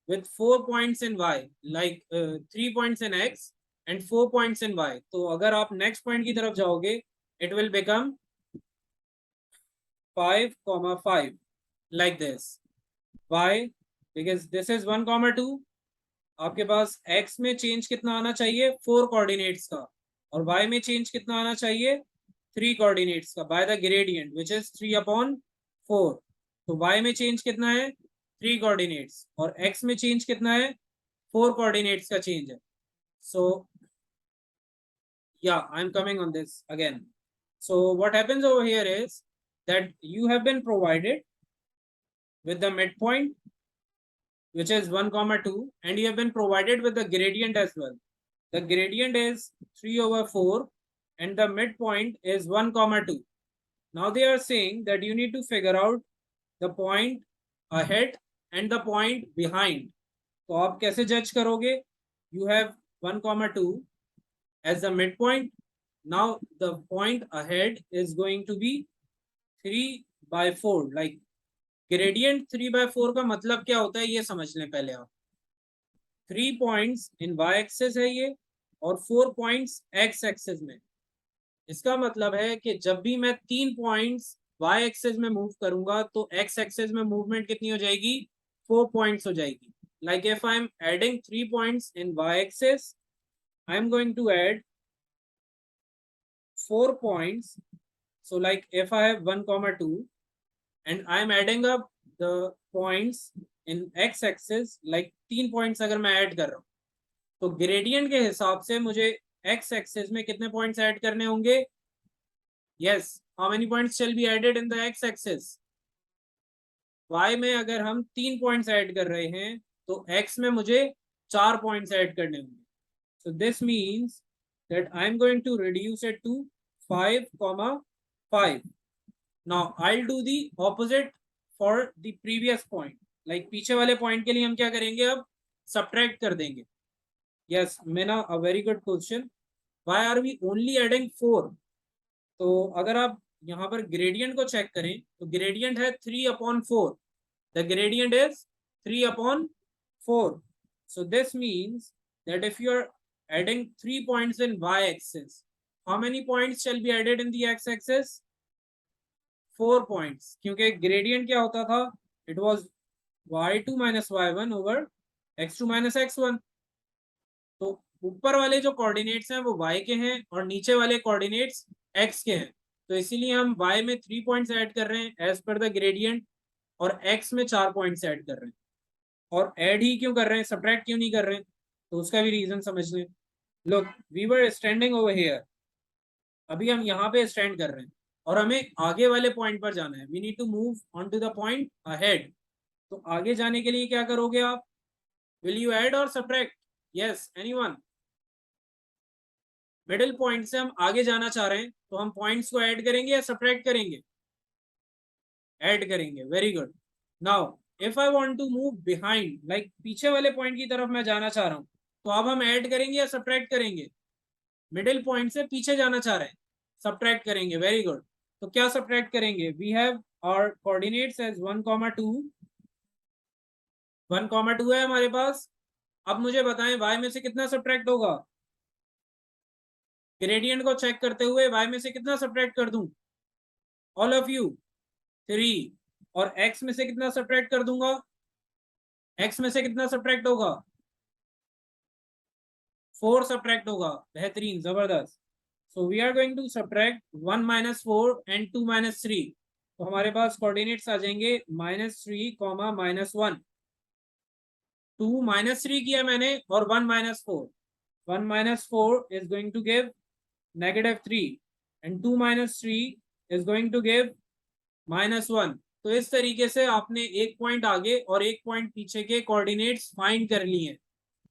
with 4 points in y, like 3 points in x and 4 points in y. तो अगर आप next point की तरफ जाओगे, it will become 5, 5 like this. Why? Because this is 1, 2. आपके पास x में change कितना आना चाहिए, 4 coordinates का, और y में change कितना आना चाहिए, 3 coordinates का by the gradient which is 3/4. तो y में change कितना है, 3 coordinates, और x में change कितना है, 4 coordinates का change है. So yeah, I'm coming on this again. So what happens over here is that you have been provided with the midpoint which is 1, 2, and you have been provided with the gradient as well. The gradient is 3/4 and the midpoint is 1, 2. Now they are saying that you need to figure out the point ahead and the point behind. तो आप कैसे जज करोगे? You have 1, 2 as the midpoint. Now the point ahead is going to be 3/4. Like gradient 3/4 का मतलब क्या होता है ये समझ लें पहले आप. 3 points in y axis है ये और 4 points x axis में. इसका मतलब है कि जब भी मैं 3 points y axis में मूव करूंगा तो x axis में मूवमेंट कितनी हो जाएगी, 4 points हो जाएगी. Like if I am adding 3 points in y axis, I am going to add 4 points. So like if I have 1, 2 and I am adding up the points in x axis, like 3 points अगर मैं add कर रहा हूँ तो gradient के हिसाब से मुझे x axis में कितने पॉइंट्स ऐड करने होंगे. Yes, how many points shall be added in the x axis? y में अगर हम 3 पॉइंट्स ऐड कर रहे हैं तो x में मुझे 4 पॉइंट्स ऐड करने होंगे. So this means that I am going to reduce it to 5, 5. Now I'll do the opposite for the previous point. Like पीछे वाले पॉइंट के लिए हम क्या करेंगे, अब subtract कर देंगे. Yes, Meena, a very good question. Why are we only adding 4? तो अगर आप यहाँ पर gradient को चेक करें तो gradient है 3/4. The gradient is 3/4. So this means that if you are adding 3 points in y-axis, how many points shall be added in the x-axis? 4 points. क्योंकि gradient क्या होता था? It was y2 minus y1 over x2 minus x1. तो ऊपर वाले जो coordinates हैं वो y के हैं और नीचे वाले कोऑर्डिनेट्स x के हैं. तो इसीलिए हम y में 3 पॉइंट्स ऐड कर रहे हैं एज पर द ग्रेडियंट और x में 4 पॉइंट्स ऐड कर रहे हैं. और ऐड ही क्यों कर रहे हैं, सब्ट्रैक्ट क्यों नहीं कर रहे हैं? तो उसका भी रीजन समझ लें। Look, we were standing over here, अभी हम यहाँ पे स्टैंड कर रहे हैं और हमें आगे वाले पॉइंट पर जाना है। We need to move on to the point ahead. तो आगे जाने के लिए क्या करोगे आप? विल यू ऐड और subtract? Yes, anyone? Middle point से हम आगे जाना चाह रहे हैं तो हम पॉइंट्स को ऐड करेंगे या सब्ट्रैक्ट करेंगे? ऐड करेंगे। Very good. Now if I want to move behind, like पीछे वाले पॉइंट की तरफ मैं जाना चाह रहा हूँ, तो अब हम ऐड करेंगे या सब्ट्रैक्ट करेंगे? मिडिल पॉइंट से पीछे जाना चाह रहे हैं, सब्ट्रैक्ट करेंगे। Very good. तो क्या सब्ट्रैक्ट करेंगे? We have our coordinates as 1,2, 1,2 है हमारे पास। अब मुझे बताएं y में से कितना सब्ट्रैक्ट होगा? ग्रेडियंट को चेक करते हुए y में से कितना सब्ट्रैक्ट कर दूं? All of you 3। और x में से कितना सब्ट्रैक्ट कर दूंगा? x में से कितना सब्ट्रैक्ट होगा? 4 सब्ट्रैक्ट होगा। बेहतरीन, जबरदस्त। So we are going to subtract 1 - 4 and 2 - 3। तो हमारे पास कोऑर्डिनेट्स आ जाएंगे -3, -1। 2 - 3 किया मैंने और 1 - 4। 1 - 4 is going to give -3 and 2 - 3 is going to give -1। तो इस तरीके से आपने एक पॉइंट आगे और एक पॉइंट पीछे के कोऑर्डिनेट्स फाइंड कर लिए।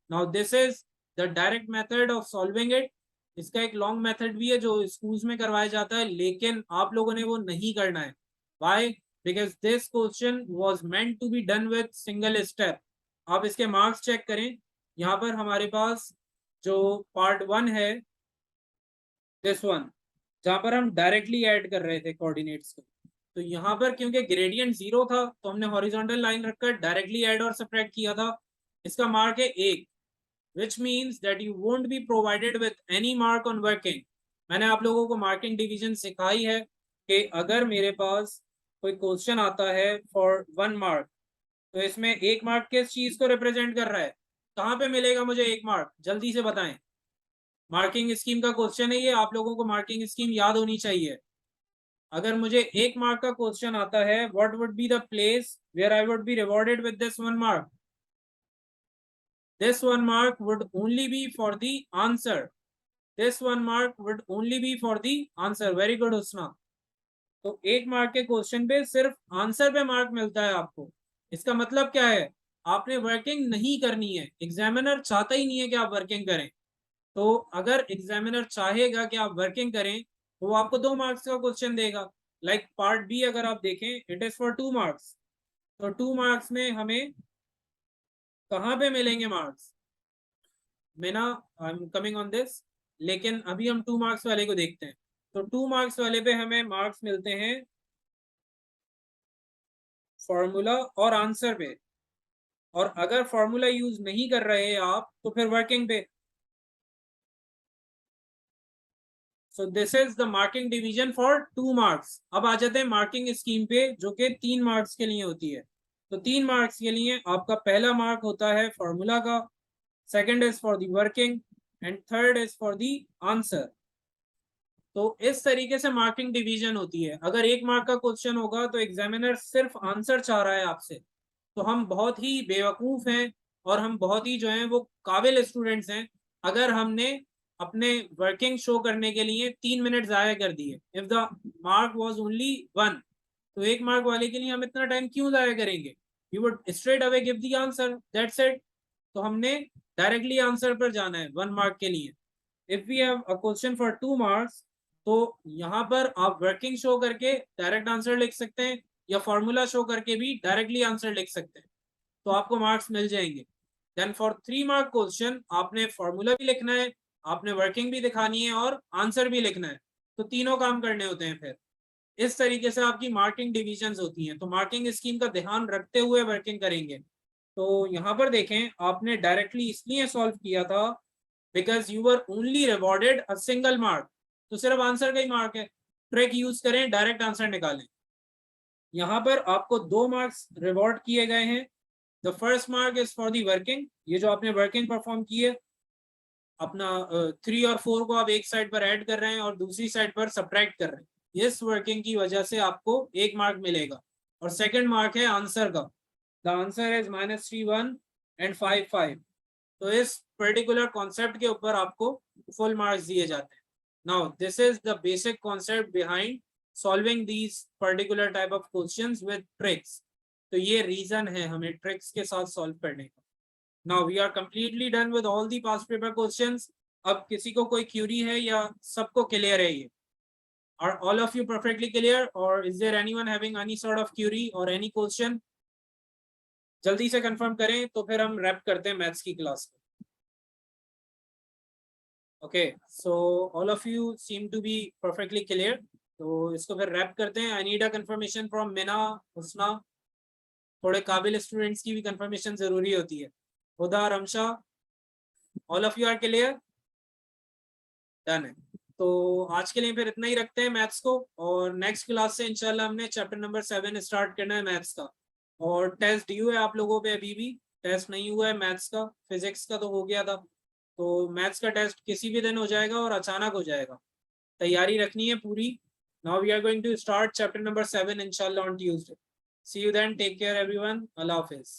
Now this is the direct method of solving it. इसका एक लॉन्ग मेथड भी है जो स्कूल्स में करवाया जाता है, लेकिन आप लोगों ने वो नहीं करना है। Why? Because this question was meant to be done with single step. आप इसके मार्क्स चेक करें। यहाँ पर हमारे पास जो पार्ट 1 है, दिस वन, जहां पर हम डायरेक्टली ऐड कर रहे थे कोऑर्डिनेट्स को, तो यहाँ पर क्योंकि ग्रेडियंट 0 था तो हमने हॉरिजॉन्टल लाइन रखकर डायरेक्टली ऐड और सब्ट्रैक्ट किया था। इसका मार्क है 1, which means that you won't be provided with any mark on working। मैंने आप लोगों को मार्किंग डिवीजन सिखाई है कि अगर मेरे पास कोई क्वेश्चन आता है फॉर 1 मार्क, तो इसमें 1 मार्क किस चीज को रिप्रेजेंट कर रहा है? कहाँ पे मिलेगा मुझे 1 मार्क? जल्दी से बताएं। मार्किंग स्कीम का क्वेश्चन है ये, आप लोगों को मार्किंग स्कीम याद होनी चाहिए। अगर मुझे 1 मार्क का क्वेश्चन आता है, what would be the place where I would be rewarded with this 1 mark? This 1 mark would only be for the answer। This 1 mark would only be for the answer। Very good हुस्ना। तो 1 mark के question पे सिर्फ answer पे mark मिलता है आपको। इसका मतलब क्या है? आपने वर्किंग नहीं करनी है। एग्जामिनर चाहता ही नहीं है कि आप वर्किंग करें। तो अगर एग्जामिनर चाहेगा कि आप वर्किंग करें तो वो आपको 2 मार्क्स का क्वेश्चन देगा। लाइक पार्ट बी अगर आप देखें, इट इज फॉर 2 मार्क्स। तो 2 मार्क्स में हमें कहाँ पे मिलेंगे मार्क्स? मेना, I am coming on this. लेकिन अभी हम 2 मार्क्स वाले को देखते हैं। तो 2 मार्क्स वाले पे हमें मार्क्स मिलते हैं फॉर्मूला और आंसर पे। और अगर फॉर्मूला यूज नहीं कर रहे आप तो फिर वर्किंग पे। So this is the marking division for 2 marks. अब आ जाते हैं मार्किंग स्कीम पे जो कि 3 मार्क्स के लिए होती है। तो 3 मार्क्स के लिए आपका पहला मार्क होता है फॉर्मूला का, second is for the working and third is for the answer. तो इस तरीके से मार्किंग डिवीजन होती है। अगर 1 मार्क का क्वेश्चन होगा तो एग्जामिनर सिर्फ आंसर चाह रहा है आपसे, तो हम बहुत ही बेवकूफ हैं और हम बहुत ही जो है वो काबिल स्टूडेंट्स हैं अगर हमने अपने वर्किंग शो करने के लिए 3 मिनट जाया कर दिए। If the mark was only 1, तो 1 मार्क वाले के लिए हम इतना टाइम क्यों जाया करेंगे? You would straight away give the answer, that's it. तो हमने डायरेक्टली आंसर पर जाना है 1 मार्क के लिए। If we have a question for 2 marks, तो यहाँ पर आप वर्किंग शो करके डायरेक्ट आंसर लिख सकते हैं या फॉर्मूला शो करके भी डायरेक्टली आंसर लिख सकते हैं, तो आपको मार्क्स मिल जाएंगे। देन फॉर 3 मार्क क्वेश्चन आपने फॉर्मूला भी लिखना है, आपने वर्किंग भी दिखानी है और आंसर भी लिखना है। तो तीनों काम करने होते हैं। फिर इस तरीके से आपकी मार्किंग डिविजन्स होती हैं। तो मार्किंग स्कीम का ध्यान रखते हुए वर्किंग करेंगे। तो यहाँ पर देखें, आपने डायरेक्टली इसलिए सॉल्व किया था because you were only rewarded a single mark. तो सिर्फ आंसर का ही मार्क है। ट्रिक यूज करें, डायरेक्ट आंसर निकालें। यहाँ पर आपको 2 मार्क्स रिवॉर्ड किए गए हैं। The first mark is for the working, ये जो आपने वर्किंग परफॉर्म की है, अपना 3 और 4 को आप एक साइड पर ऐड कर रहे हैं और दूसरी साइड पर सब्ट्रैक्ट कर रहे हैं। इस वर्किंग की वजह से आपको 1 मार्क मिलेगा। और सेकंड मार्क है आंसर का। The answer is -3 1 and 5 5। तो इस पर्टिकुलर कॉन्सेप्ट के ऊपर आपको फुल मार्क्स दिए जाते हैं. Now this is the basic concept behind solving these particular type of questions with tricks. तो ये रीजन है हमें ट्रिक्स के साथ सॉल्व करने का. Now we are completely done with all the past paper questions. अब किसी को कोई क्यूरी है या सबको क्लियर है ये? Are all of you perfectly clear, or is there anyone having any sort of query or any question? जल्दी से कंफर्म करें तो फिर हम रैप करते हैं मैथ्स की क्लास को. Okay, so all of you seem to be perfectly clear. तो इसको फिर रैप करते हैं. I need a confirmation from Mina, Husna. थोड़े काबिल स्टूडेंट्स की भी कंफर्मेशन जरूरी होती है. Huda, Ramsha, all of you are clear? Done है. तो आज के लिए फिर इतना ही रखते हैं मैथ्स को, और नेक्स्ट क्लास से इंशाल्लाह हमने चैप्टर नंबर 7 स्टार्ट करना है मैथ्स का. और टेस्ट ड्यू है आप लोगों पे, अभी भी टेस्ट नहीं हुआ है मैथ्स का. फिजिक्स का तो हो गया था, तो मैथ्स का टेस्ट किसी भी दिन हो जाएगा और अचानक हो जाएगा. तैयारी रखनी है पूरी. Now we are going to start chapter number 7 इंशाल्लाह on Tuesday. See you then, take care everyone, अल्लाह हाफिज.